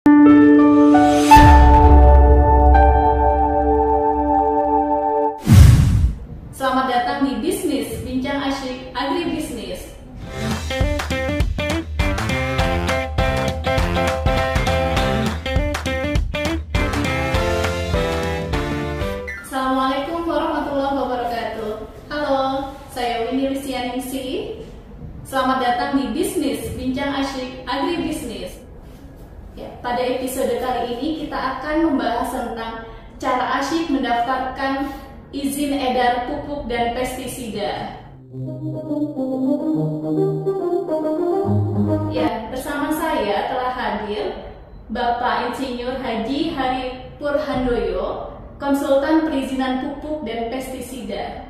Selamat datang di Bisnis, Bincang Asyik Agribisnis. Assalamualaikum warahmatullahi wabarakatuh. Halo, saya Winnie Lisianingsi. Selamat datang di Bisnis, Bincang Asyik Agribisnis. Ya, pada episode kali ini kita akan membahas tentang cara asyik mendaftarkan izin edar pupuk dan pestisida. Ya, bersama saya telah hadir Bapak Insinyur Haji Haripur Handoyo, konsultan perizinan pupuk dan pestisida.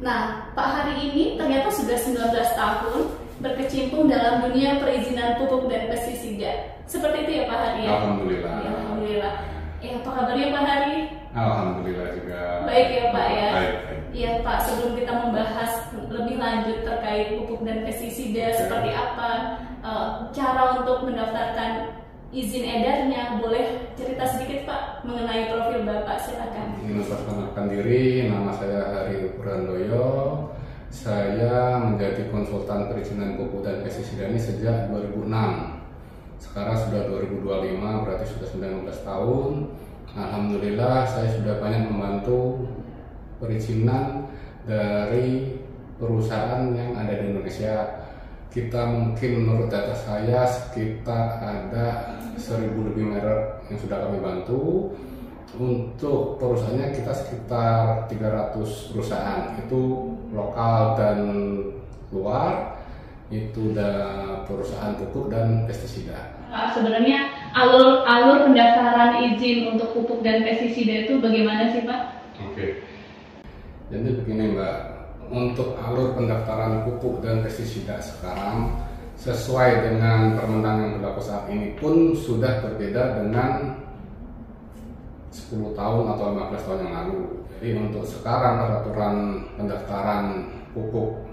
Nah, Pak hari ini ternyata sudah 19 tahun berkecimpung dalam dunia perizinan pupuk dan pestisida. Seperti itu ya Pak Hari? Alhamdulillah. Ya, alhamdulillah. Apa kabarnya Pak Hari? Alhamdulillah juga. Baik ya Pak ya. Baik. Iya Pak, sebelum kita membahas lebih lanjut terkait pupuk dan pestisida seperti apa cara untuk mendaftarkan izin edarnya, boleh cerita sedikit Pak mengenai profil Bapak, silakan. Ingin memperkenalkan diri, nama saya Haripur Handoyo. Saya menjadi konsultan perizinan pupuk dan pestisida ini sejak 2006. Sekarang sudah 2025, berarti sudah 19 tahun. Alhamdulillah saya sudah banyak membantu perizinan dari perusahaan yang ada di Indonesia. Kita mungkin menurut data saya sekitar ada 1000 lebih merek yang sudah kami bantu. Untuk perusahaannya kita sekitar 300 perusahaan, itu lokal dan luar, itu ada perusahaan pupuk dan pestisida. Sebenarnya alur pendaftaran izin untuk pupuk dan pestisida itu bagaimana sih Pak? Oke. Jadi begini Mbak, untuk alur pendaftaran pupuk dan pestisida sekarang sesuai dengan permendan yang berlaku saat ini pun sudah berbeda dengan 10 tahun atau 15 tahun yang lalu. Jadi untuk sekarang peraturan pendaftaran pupuk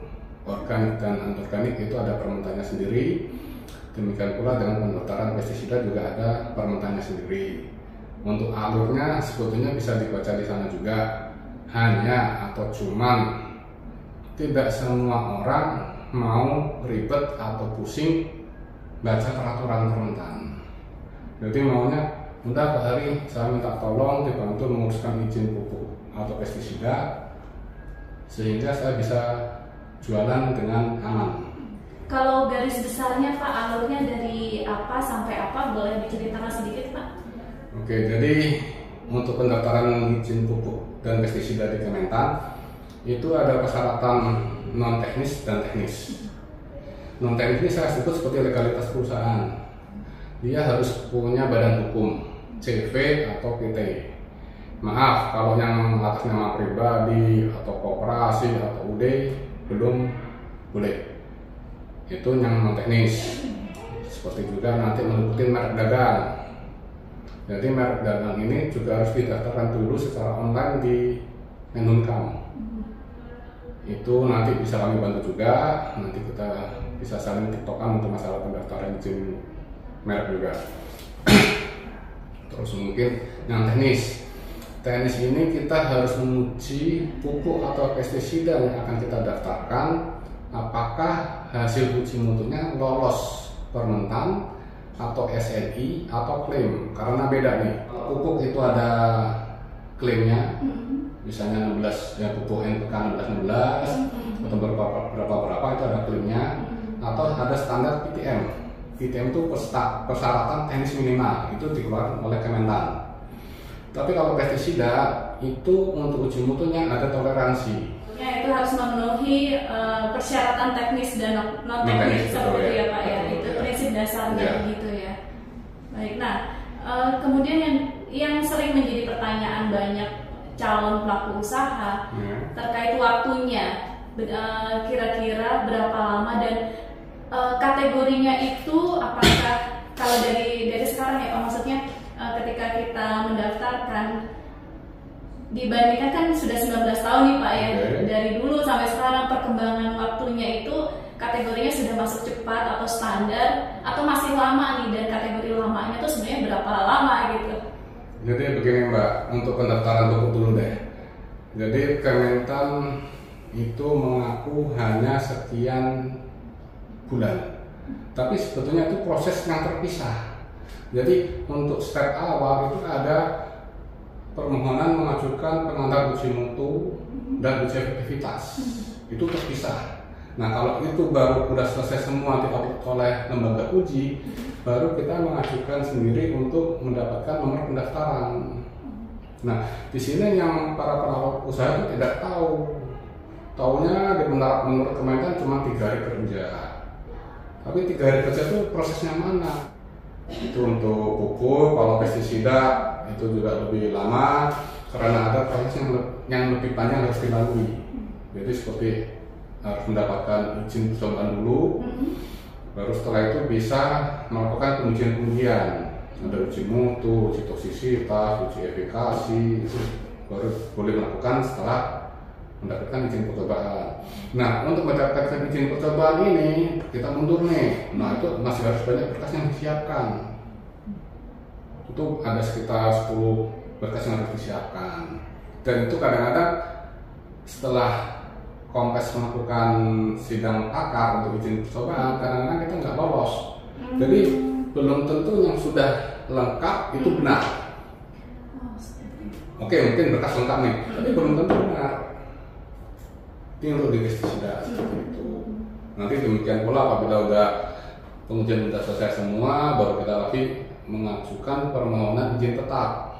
organik dan anorganik itu ada permentannya sendiri. Demikian pula dengan pendaftaran pestisida juga ada permentannya sendiri. Untuk alurnya sebetulnya bisa dibaca di sana juga. Hanya atau cuman tidak semua orang mau ribet atau pusing baca peraturan permentan. Jadi maunya, udah Pak Hari, saya minta tolong dibantu menguruskan izin pupuk atau pestisida sehingga saya bisa jualan dengan aman. Kalau garis besarnya Pak, alurnya dari apa sampai apa, boleh diceritakan sedikit Pak? Oke, jadi untuk pendaftaran izin pupuk dan pestisida di Kementan itu ada persyaratan non teknis dan teknis. Non teknis ini saya sebut seperti legalitas perusahaan. Dia harus punya badan hukum, CV atau PT. Maaf kalau yang atas nama pribadi atau koperasi atau UD belum boleh. Itu yang non teknis. Seperti juga nanti meliputi merek dagang. Jadi merek dagang ini juga harus didaftarkan dulu secara online di Menhunkam. Itu nanti bisa kami bantu juga. Nanti kita bisa saling tiktokan untuk masalah pendaftaran izin merek juga. Terus mungkin yang teknis. Teknis ini kita harus menguji pupuk atau pestisida yang akan kita daftarkan, apakah hasil uji mutunya lolos permentan atau SNI atau klaim. Karena beda nih, pupuk itu ada klaimnya, misalnya 16 ya, pupuk NPK 16 atau berapa itu ada klaimnya, atau ada standar PTM. PTM itu persyaratan teknis minimal, itu dikeluarkan oleh Kementan. Tapi kalau pestisida itu untuk uji mutunya ada toleransi. Ya, itu harus memenuhi persyaratan teknis dan non teknis seperti ya Pak ya. Itu prinsip dasarnya begitu ya. Baik, nah kemudian yang sering menjadi pertanyaan banyak calon pelaku usaha terkait waktunya, kira-kira berapa lama dan kategorinya itu apakah kalau dari sekarang ya Pak, maksudnya ketika kita mendaftarkan dibandingkan kan sudah 19 tahun nih Pak ya, dari dulu sampai sekarang perkembangan waktunya itu kategorinya sudah masuk cepat atau standar, atau masih lama nih, dan kategori lamanya tuh sebenarnya berapa lama gitu? Jadi begini Mbak, untuk pendaftaran pupuk dulu deh. Jadi Kementan itu mengaku hanya sekian bulan, tapi sebetulnya itu proses yang terpisah. Jadi untuk step awal itu ada permohonan mengajukan pengantar uji mutu dan uji efektivitas, itu terpisah. Nah kalau itu baru sudah selesai semua diaudit oleh lembaga uji, baru kita mengajukan sendiri untuk mendapatkan nomor pendaftaran. Nah di sini yang para pelaku usaha itu tidak tahu, taunya menurut Kementan cuma 3 hari kerja. Tapi 3 hari kerja itu prosesnya mana? Itu untuk pupuk, kalau pestisida itu juga lebih lama karena ada proses yang lebih panjang harus dilalui. Jadi seperti harus mendapatkan izin percobaan dulu, baru setelah itu bisa melakukan pengujian-pengujian. Ada uji mutu, uji toksisitas, uji efikasi, itu baru boleh melakukan setelah mendapatkan izin percobaan. Nah untuk mendapatkan izin percobaan ini kita mundur nih. Nah itu masih harus banyak berkas yang disiapkan. Itu ada sekitar 10 berkas yang harus disiapkan. Dan itu kadang-kadang setelah Kompes melakukan sidang pakar untuk izin percobaan, kadang-kadang kita nggak lolos. Jadi belum tentu yang sudah lengkap itu benar. Oke, mungkin berkas lengkap nih, tapi belum tentu benar. Ini untuk di pestisida seperti itu. Nanti demikian pula apabila udah pengujian sudah selesai semua, baru kita lagi mengajukan permohonan izin tetap.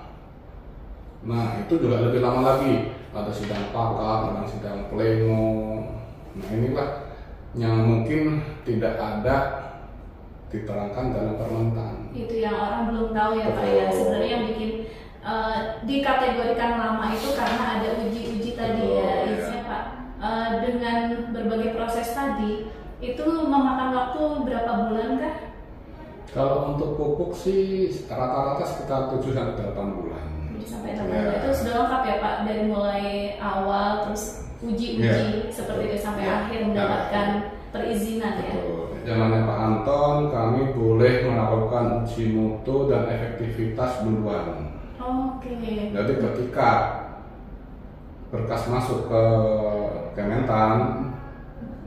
Nah itu juga lebih lama lagi, ada sidang pakar, ada sidang pleno. Nah inilah yang mungkin tidak ada diterangkan dalam permentan. Itu yang orang belum tahu ya Pak ya. Sebenarnya yang bikin dikategorikan lama itu karena ada uji-uji tadi ya, isinya Pak. Dengan berbagai proses tadi itu memakan waktu berapa bulan kah? Kalau untuk pupuk sih rata-rata sekitar 7-8 bulan. Jadi sampai 8 bulan itu sudah lengkap ya Pak, dari mulai awal terus uji seperti itu sampai akhir mendapatkan perizinan ya. Zamannya Pak Anton kami boleh melakukan uji mutu dan efektivitas duluan. Oke. Jadi ketika berkas masuk ke Kementan,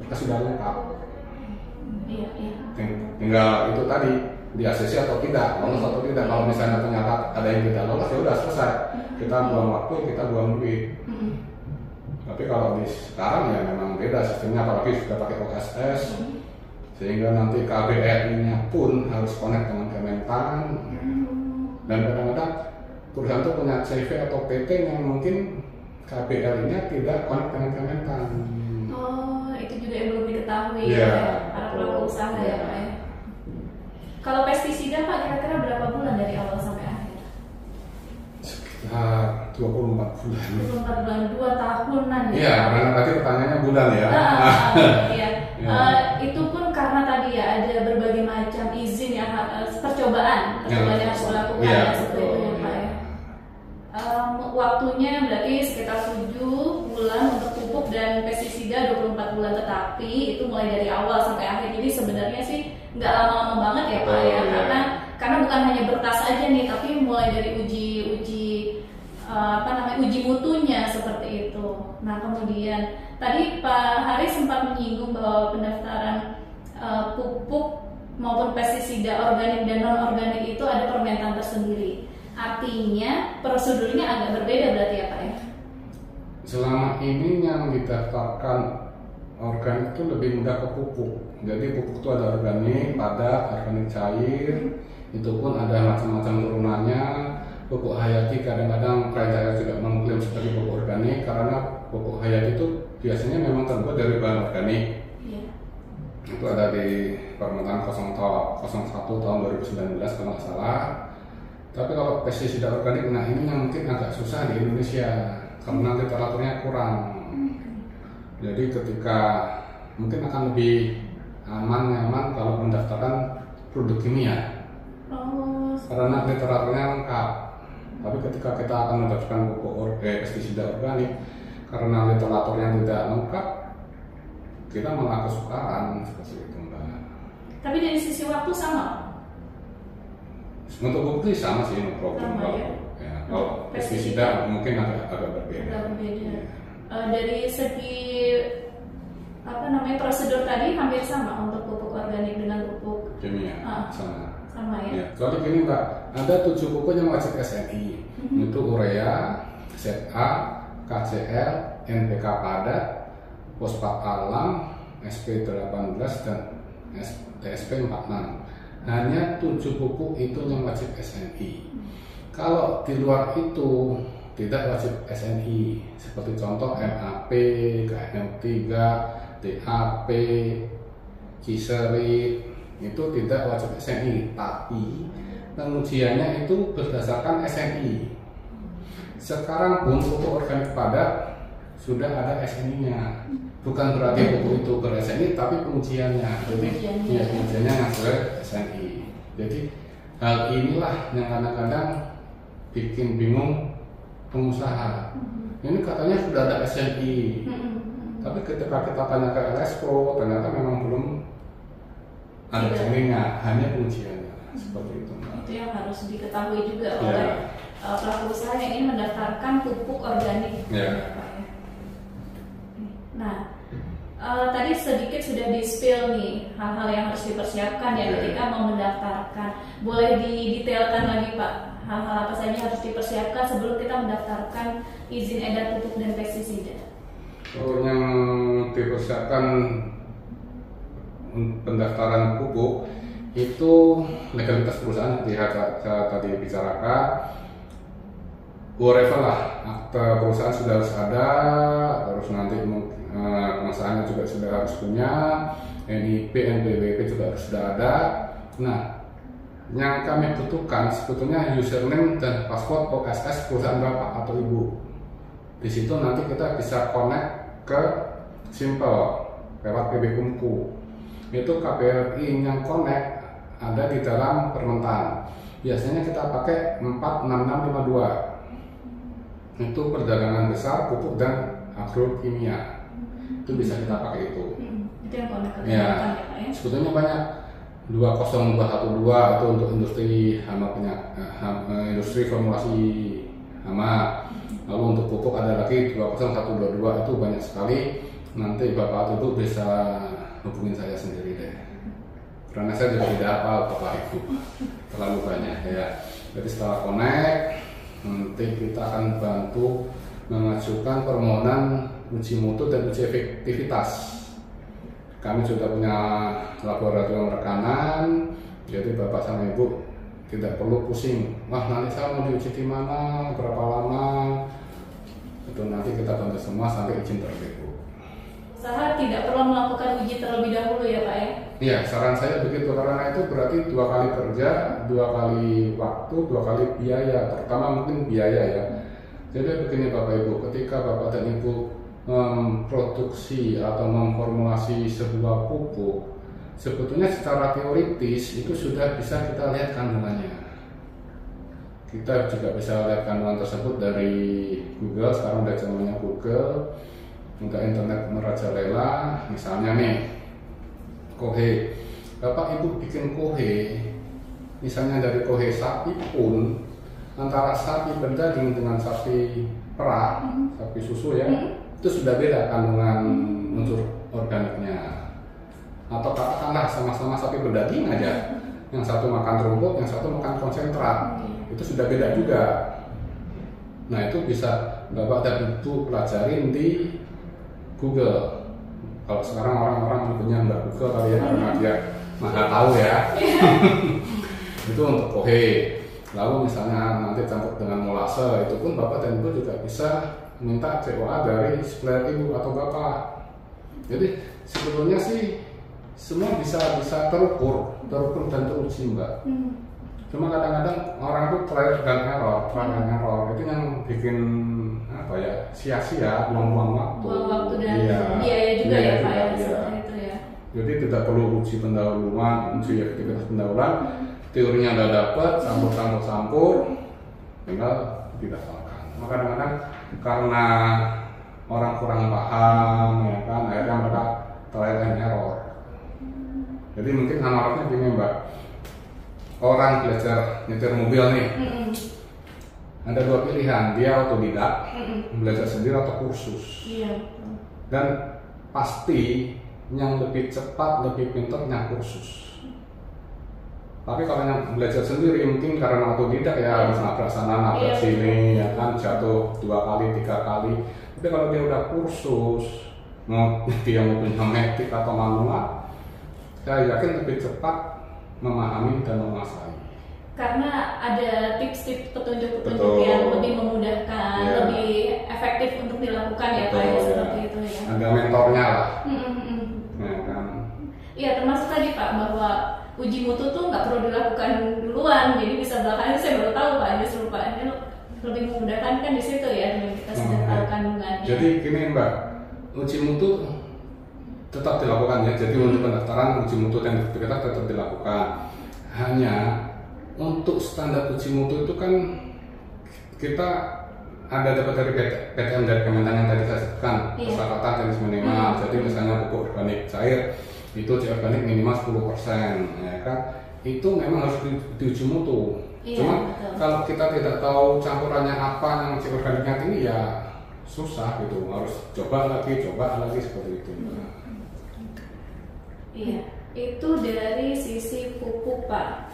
berkas sudah lengkap. Iya. Tinggal itu tadi di ACC atau tidak, lolos atau tidak. Kalau misalnya ternyata ada yang tidak lolos ya udah selesai. Kita buang waktu, kita buang duit. Tapi kalau di sekarang ya memang beda sistemnya, apalagi sudah pakai OSS, sehingga nanti KBRI-nya pun harus connect dengan Kementan. Dan kadang-kadang perusahaan itu punya CV atau PT yang mungkin KBRI-nya tidak connect dengan Kementan. Oh, itu juga yang belum diketahui ya para pelaku usaha ya Pak ya. Kalau pestisida Pak kira-kira berapa bulan dari awal sampai akhir? Sekitar 24 bulan. 24 bulan, 2 tahunan ya. Iya, karena tadi pertanyaannya bulan ya. Iya. Itu pun karena tadi ya ada berbagai macam izin yang percobaan yang harus dilakukan ya, seperti itu ya Pak ya. Waktunya berarti sekitar 7 bulan untuk pupuk dan pestisida, 24 bulan, tetapi itu mulai dari awal sampai akhir. Jadi sebenarnya sih nggak lama-lama banget ya Pak ya, karena bukan hanya berkas aja nih, tapi mulai dari uji mutunya seperti itu. Nah kemudian tadi Pak Hari sempat menyinggung bahwa pendaftaran pupuk maupun pestisida organik dan non organik itu ada permentan tersendiri. Artinya prosedurnya agak berbeda berarti ya Pak ya? Selama ini yang didaftarkan organik itu lebih mudah ke pupuk. Jadi pupuk itu ada organik padat, organik cair, itu pun ada macam-macam turunannya. Pupuk hayati kadang-kadang klien juga mengklaim sebagai pupuk organik karena pupuk hayati itu biasanya memang terbuat dari bahan organik. Itu ada di Permentan 01 tahun 2019 kalau nggak salah. Tapi kalau pestisida organik, nah ini yang mungkin agak susah di Indonesia karena literaturnya kurang. Jadi ketika mungkin akan lebih aman kalau mendaftarkan produk kimia karena literaturnya lengkap. Tapi ketika kita akan mendaftarkan pupuk pestisida organik karena literaturnya tidak lengkap, kita malah kesukaran seperti itu Mbak. Tapi dari sisi waktu sama? Untuk bukti sama sih, no problem. Sama, ya. Kalau pestisida mungkin agak berbeda. Agak berbeda. Dari segi prosedur tadi hampir sama untuk pupuk organik dengan pupuk kimia. Sama ya. Ya. Soalnya gini Mbak, ada 7 pupuk yang wajib SNI. Itu urea, ZA, KCL, NPK padat, fosfat alam, SP18 dan TSP46. Hanya 7 pupuk itu yang wajib SNI. Kalau di luar itu tidak wajib SNI, seperti contoh MAP, KM3, DAP, Ciserit, itu tidak wajib SNI, tapi pengujiannya itu berdasarkan SNI. Sekarang pun pupuk organik padat sudah ada SNI-nya. Bukan berarti pupuk itu ber-SNI, tapi pengujiannya. Jadi pengujiannya yang sesuai SNI. Jadi hal inilah yang kadang-kadang bikin bingung pengusaha. Ini katanya sudah ada SNI, tapi ketika kita tanya ke LSPO, ternyata memang belum ada SNI-nya, hanya pengujiannya. Seperti itu. Itu yang harus diketahui juga oleh pelaku usaha yang ingin mendaftarkan pupuk organik. Nah, tadi sedikit sudah di-spill nih hal-hal yang harus dipersiapkan ya ketika mau mendaftarkan. Boleh didetailkan lagi Pak, hal-hal apa saja harus dipersiapkan sebelum kita mendaftarkan izin edar pupuk dan pestisida? Yang dipersiapkan pendaftaran pupuk itu legalitas perusahaan seperti saya tadi bicarakan. Whatever lah, akte perusahaan sudah harus ada, terus nanti pengusahaannya juga sudah harus punya, NIP, NPWP juga harus sudah ada. Nah, yang kami butuhkan sebetulnya username dan password OSS perusahaan bapak atau ibu. Di situ nanti kita bisa connect ke Simple lewat PB Kumku. Itu KBRI yang connect ada di dalam Permentan. Biasanya kita pakai 46652. Itu perdagangan besar pupuk dan agrokimia. Itu bisa kita pakai itu. Itu yang connect ke ya, Pak ya. Sebetulnya banyak 20212 itu untuk industri hama industri formulasi hama. Lalu untuk pupuk ada lagi 20122 itu banyak sekali. Nanti Bapak Ibu bisa hubungin saya sendiri deh. Karena saya juga tidak hafal Bapak Ibu. Terlalu banyak ya. Jadi setelah connect, nanti kita akan bantu mengajukan permohonan uji mutu dan uji efektivitas. Kami sudah punya laboratorium rekanan, jadi Bapak sama Ibu tidak perlu pusing. Wah, nanti saya mau diuji di mana, berapa lama? Itu nanti kita bantu semua sampai izin terbit. Usaha tidak perlu melakukan uji terlebih dahulu ya Pak ya? Iya, saran saya begitu, karena itu berarti 2 kali kerja, 2 kali waktu, 2 kali biaya, terutama mungkin biaya ya. Jadi begini Bapak Ibu, ketika Bapak dan Ibu memproduksi atau memformulasi sebuah pupuk, sebetulnya secara teoritis itu sudah bisa kita lihat kandungannya. Kita juga bisa lihat kandungan tersebut dari Google, sekarang udah zamannya Google. Untuk internet merajalela, misalnya nih kohe, Bapak Ibu bikin kohe, misalnya dari kohe sapi pun, antara sapi berdaging dengan sapi perah, sapi susu ya, itu sudah beda kandungan unsur organiknya. Atau katakanlah sama-sama sapi berdaging aja, yang satu makan rumput, yang satu makan konsentrat, itu sudah beda juga. Nah itu bisa Bapak dan Ibu pelajarin di Google. Kalau sekarang orang-orang punya Mbak Google kali ya, karena dia maha tahu ya. Itu untuk kohe. Lalu misalnya nanti campur dengan molase, itu pun Bapak dan Ibu juga bisa minta COA dari supplier Ibu atau Bapak. Jadi sebetulnya sih semua bisa terukur dan teruji Mbak. Cuma kadang-kadang orang itu trial dan error, itu yang bikin apa ya, sia-sia, buang-buang waktu. Buang waktu dan biaya juga ya Pak ya. Itu ya. Jadi tidak perlu uji pendahuluan, uji efektivitas pendahuluan. Teorinya udah dapat, campur, tinggal didaftarkan. Maka kadang-kadang karena orang kurang paham, ya kan, akhirnya mereka trial and error. Jadi mungkin analognya gini Mbak, orang belajar nyetir mobil nih, ada dua pilihan, dia otodidak, belajar sendiri atau kursus. Dan pasti yang lebih cepat, lebih pintarnya kursus. Tapi kalau yang belajar sendiri mungkin karena otodidak ya harus nabrak sana, nabrak sini, ya kan jatuh 2 kali, 3 kali. Tapi kalau dia udah kursus, mau dia mau punya matic atau manual, saya yakin lebih cepat memahami dan menguasai. Karena ada tips-tips petunjuk-petunjuk yang lebih memudahkan, lebih efektif untuk dilakukan ya Pak ya, seperti itu ya. Ada mentornya lah. Ya kan. Iya, termasuk tadi Pak bahwa uji mutu tuh nggak perlu dilakukan duluan, jadi bisa belakangan. Saya baru tahu Pak, justru Pak ini lebih memudahkan kan di situ ya, dengan kita sudah tahu kandungannya. Jadi gini Mbak, uji mutu tetap dilakukan ya. Jadi untuk pendaftaran uji mutu dan kita tetap dilakukan. Hanya untuk standar uji mutu itu kan kita ada dapat dari PTM dari Kementan yang tadi saya sebutkan, persyaratan jenis minimal. Jadi misalnya pupuk organik cair itu C organik minimal 10%, ya kan? Itu memang harus diuji mutu. Cuma kalau kita tidak tahu campurannya apa yang C organiknya tinggi ya susah gitu, harus coba lagi seperti itu. Iya, itu dari sisi pupuk Pak.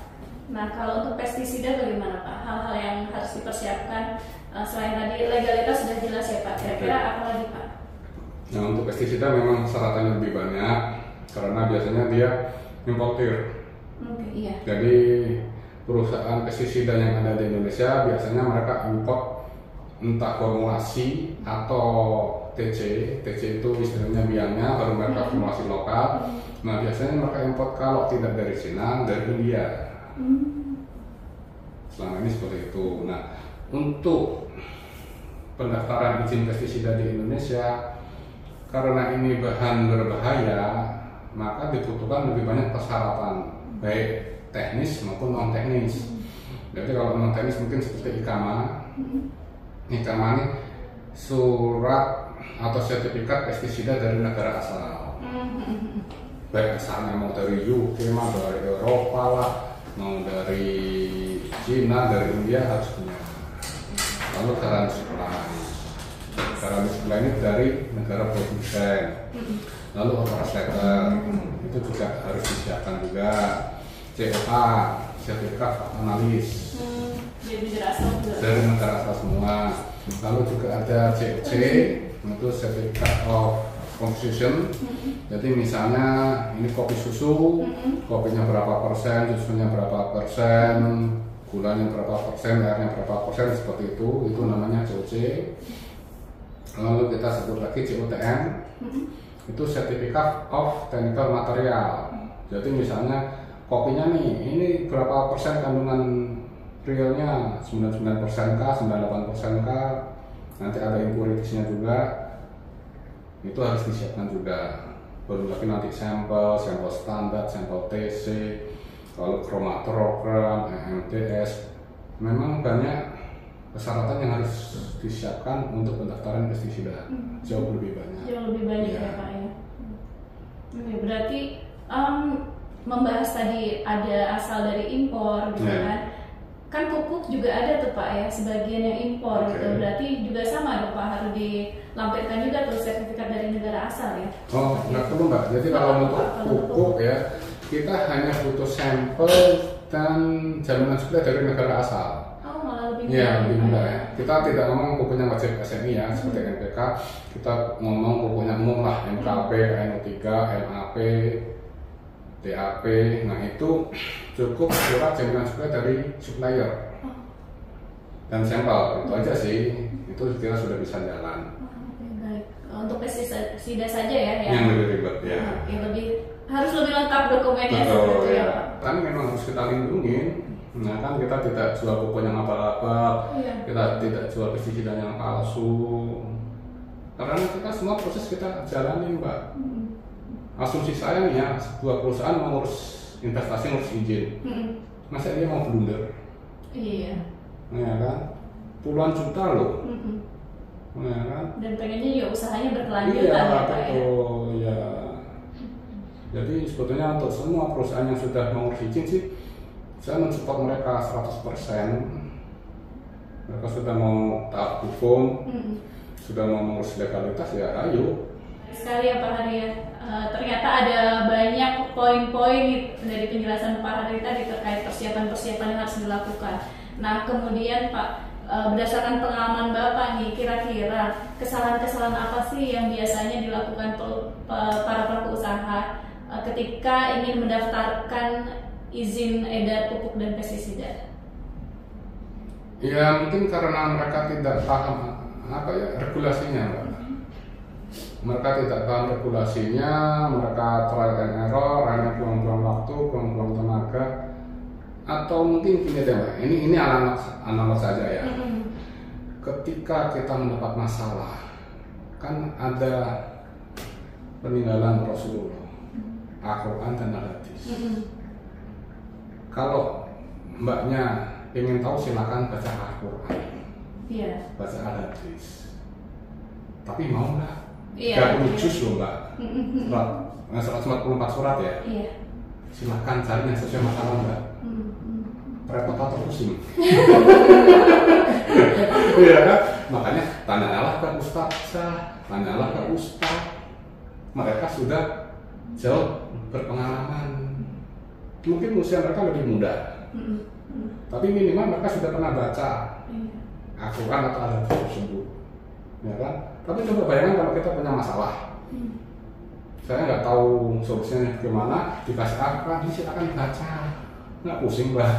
Nah kalau untuk pestisida bagaimana Pak? Hal-hal yang harus dipersiapkan selain tadi legalitas sudah jelas ya Pak. Kira-kira apa lagi Pak? Nah untuk pestisida memang persyaratannya lebih banyak karena biasanya dia importir. Jadi perusahaan pestisida yang ada di Indonesia biasanya mereka import entah formulasi atau TC itu istilahnya biangnya, baru mereka formulasi lokal. Nah biasanya mereka import kalau tidak dari Cina, dari India. Selama ini seperti itu. Nah untuk pendaftaran izin pestisida di Indonesia, karena ini bahan berbahaya, maka dibutuhkan lebih banyak persyaratan baik teknis maupun non teknis. Jadi kalau non teknis mungkin seperti IKAMA ini surat atau sertifikat pestisida dari negara asal. Baik asalnya mau dari UK, mau dari Eropa lah, mau dari Cina, dari India harus punya. Lalu garansi supply ini dari negara produsen. Lalu operator itu juga harus disiapkan juga. COA, sertifikat analis dari negara asal semua. Lalu juga ada COC, itu certificate of composition. Jadi misalnya ini kopi susu, kopinya berapa persen, susunya berapa persen, gulanya berapa persen, airnya berapa persen, seperti itu namanya COC. Lalu kita sebut lagi COTM, itu certificate of technical material. Jadi misalnya kopinya nih, ini berapa persen kandungan realnya, 99% kah, 98% kah, nanti ada impuritasnya juga, itu harus disiapkan juga. Baru lagi nanti sampel standar, sampel TC, lalu kromatogram, EMTS. Memang banyak persyaratan yang harus disiapkan untuk pendaftaran pestisida. Jauh lebih banyak. Jauh lebih banyak ya Pak ya. Berarti membahas tadi ada asal dari impor gitu kan pupuk juga ada tuh Pak ya, sebagian yang impor gitu. Berarti juga sama dong Pak, harus dilampirkan juga tuh sertifikat dari negara asal ya? Oh nggak perlu Mbak, jadi kalau untuk pupuk ya kita hanya butuh sampel dan jaminan supply dari negara asal. Oh malah lebih mudah. Ya lebih mudah ya. Kita tidak ngomong pupuknya wajib SNI ya, seperti NPK. Kita ngomong pupuknya umum lah, MKP, NO3, MAP, DAP. Nah itu cukup surat jaminan supply dari supplier dan sampel, itu aja sih. Itu kita sudah bisa jalan. Baik. Untuk pestisida saja ya yang lebih ribet ya. Yang harus lebih lengkap dokumennya seperti ya. Kan memang harus kita lindungi. Nah kan kita tidak jual pupuk yang abal-abal, kita tidak jual pestisida yang palsu. Karena kita semua proses kita jalani Mbak. Asumsi saya nih ya, sebuah perusahaan mau ngurus investasi, ngurus izin, masa dia mau blunder? Iya. Ya kan, puluhan juta loh. Ya kan. Dan pengennya juga usahanya berkelanjutan ya Pak ya. Ya. Jadi sebetulnya untuk semua perusahaan yang sudah mengurus izin sih, saya mensupport mereka 100%. Mereka sudah mau taat hukum, sudah mau mengurus legalitas, ya ayo. Sekali ya Pak Hari ya. Ternyata ada banyak poin-poin dari penjelasan Pak Hari tadi terkait persiapan-persiapan yang harus dilakukan. Nah kemudian Pak, berdasarkan pengalaman Bapak nih, kira-kira kesalahan-kesalahan apa sih yang biasanya dilakukan para pelaku usaha ketika ingin mendaftarkan izin edar pupuk dan pestisida? Ya mungkin karena mereka tidak paham regulasinya, Mbak. Mereka tidak paham regulasinya, mereka trial and error, hanya buang-buang waktu, buang-buang tenaga, atau mungkin gini deh Mbak, ini analog saja ya. Ketika kita mendapat masalah, kan ada peninggalan Rasulullah, Al-Quran dan Al-Hadis. Kalau Mbaknya ingin tahu silakan baca Al-Quran, baca Al-Hadis. Tapi mau nggak? 30 juz loh Mbak, 144 surat ya. Silakan cari yang sesuai masalah Mbak. Repot atau pusing? Iya kan? Makanya tanyalah ke Ustaz, tanyalah ke Ustaz. Mereka sudah jauh berpengalaman. Mungkin usia mereka lebih muda, tapi minimal mereka sudah pernah baca Al-Quran atau Al-Hadis tersebut, ya kan? Tapi coba bayangkan kalau kita punya masalah, saya nggak tahu solusinya gimana, dikasih apa, silakan baca, nggak pusing Mbak.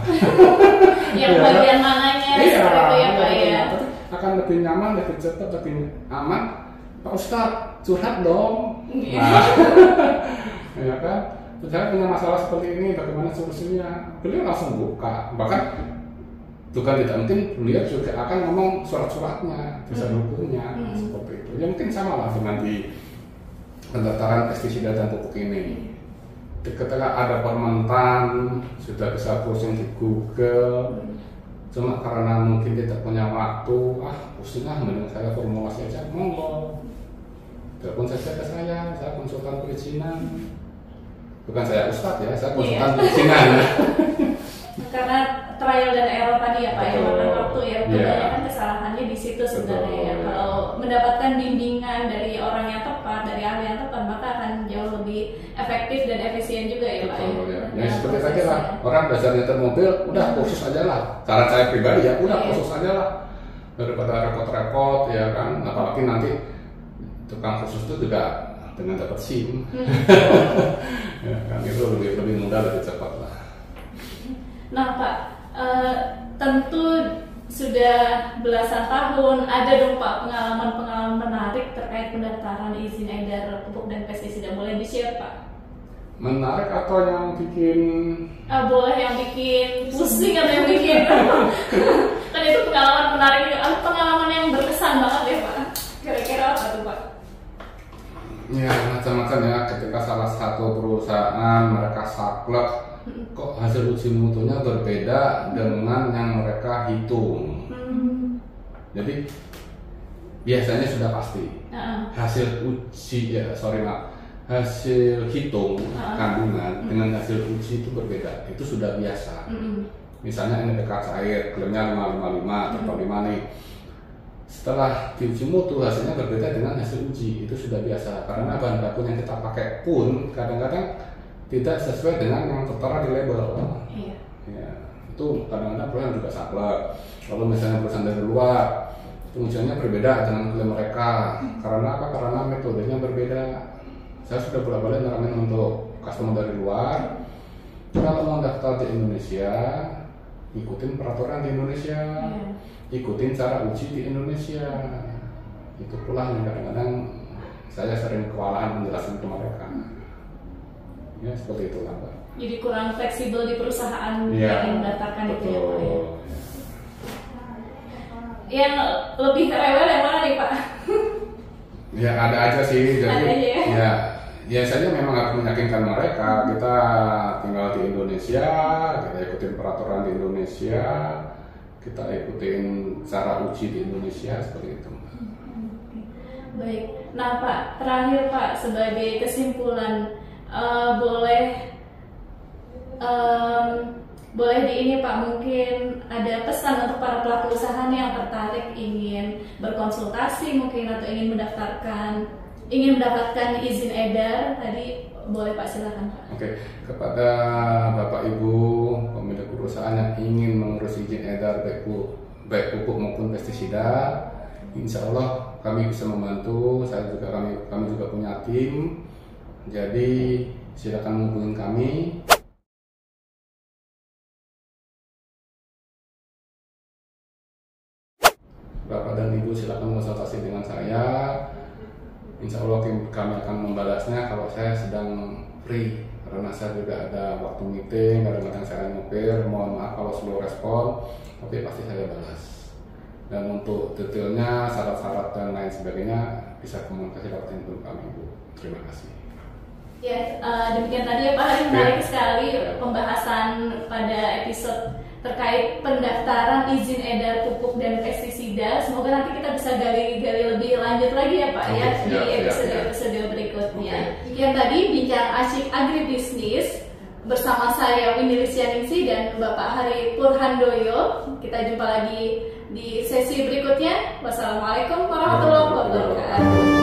Yang bagian mananya seperti itu ya Pak ya? Tapi akan lebih nyaman, lebih cepat, lebih aman. Pak Ustadz curhat dong. Nah, ya kan? Saya punya masalah seperti ini, bagaimana solusinya? Beliau langsung buka, bahkan bukan tidak mungkin beliau juga akan ngomong surat-suratnya, dasar hukumnya, seperti itu. Ya mungkin sama lah dengan di pendaftaran pestisida dan pupuk ini. Ketika ada permentan, sudah bisa browsing di Google, cuma karena mungkin tidak punya waktu, pusing mending saya formulasi aja, monggo. Telepon saja ke saya konsultan perizinan. Bukan saya Ustadz ya, saya konsultan perizinan. Karena trial dan error tadi ya Pak, yang makan waktu ya, kebanyakan kesalahannya di situ sebenarnya ya. Kalau mendapatkan bimbingan dari orang yang tepat, dari ahli yang tepat, maka akan jauh lebih efektif dan efisien juga ya Pak ya. Ya seperti tadi lah, orang belajar nyetir mobil, udah kursus aja lah. Cara saya pribadi ya, udah kursus aja lah, daripada repot-repot ya kan. Apalagi nanti tukang kursus itu juga dengan dapat SIM, ya kan, itu lebih mudah, lebih cepat lah. Nah Pak, tentu sudah belasan tahun, ada dong Pak pengalaman-pengalaman menarik terkait pendaftaran izin edar pupuk dan pestisida, boleh di-share Pak? Menarik atau yang bikin? Boleh yang bikin pusing atau yang bikin kan itu pengalaman menarik, pengalaman yang berkesan banget ya Pak. Kira-kira apa tuh Pak? Ya macam-macam ya, ketika salah satu perusahaan mereka saklek, kok hasil uji mutunya berbeda dengan yang mereka hitung. Jadi biasanya sudah pasti hasil uji hasil hitung kandungan dengan hasil uji itu berbeda, itu sudah biasa. Misalnya NPK cair klaimnya 555 atau 5 nih, setelah diuji mutu hasilnya berbeda dengan hasil uji, itu sudah biasa. Karena bahan baku yang kita pakai pun kadang-kadang tidak sesuai dengan yang tertera di label. Ya, itu kadang-kadang perusahaan juga saklek. Kalau misalnya perusahaan dari luar, pengujiannya berbeda dengan klaim mereka. Karena apa? Karena metodenya berbeda. Saya sudah bolak-balik naramin untuk customer dari luar, kalau mau daftar di Indonesia, ikutin peraturan di Indonesia, ikutin cara uji di Indonesia. Itu pula yang kadang-kadang saya sering kewalahan menjelaskan ke mereka. Ya seperti itu lah Pak. Jadi kurang fleksibel di perusahaan yang mendaftarkan itu ya Pak ya. Yang lebih rewel yang mana nih Pak? Ya ada aja sih. Jadi ya. Biasanya memang harus meyakinkan mereka kita tinggal di Indonesia, kita ikutin peraturan di Indonesia, kita ikutin cara uji di Indonesia, seperti itu. Baik. Nah Pak, terakhir Pak, sebagai kesimpulan boleh boleh di ini Pak, mungkin ada pesan untuk para pelaku usaha yang tertarik ingin berkonsultasi mungkin atau ingin mendapatkan izin edar tadi, boleh Pak, silakan Pak. Oke, kepada Bapak Ibu pemilik perusahaan yang ingin mengurus izin edar baik pupuk maupun pestisida, insya Allah kami bisa membantu. Kami juga punya tim, jadi silakan menghubungi kami. Bapak dan Ibu silakan konsultasi dengan saya. Insya Allah kami akan membalasnya kalau saya sedang free, karena saya juga ada waktu meeting, kadang-kadang saya ngupir. Mohon maaf kalau slow respon, tapi pasti saya balas. Dan untuk detailnya, syarat-syarat dan lain sebagainya bisa komunikasi lewat handphone kami, Bu. Terima kasih. Ya, demikian tadi ya Pak, menarik sekali pembahasan pada episode terkait pendaftaran izin edar pupuk dan pestisida. Semoga nanti kita bisa gali-gali lebih lanjut lagi ya Pak ya di episode berikutnya. Yang tadi bincang asyik agribisnis bersama saya Windy Lisyaningsih dan Bapak Hari Purhandoyo. Kita jumpa lagi di sesi berikutnya. Wassalamualaikum warahmatullahi wabarakatuh.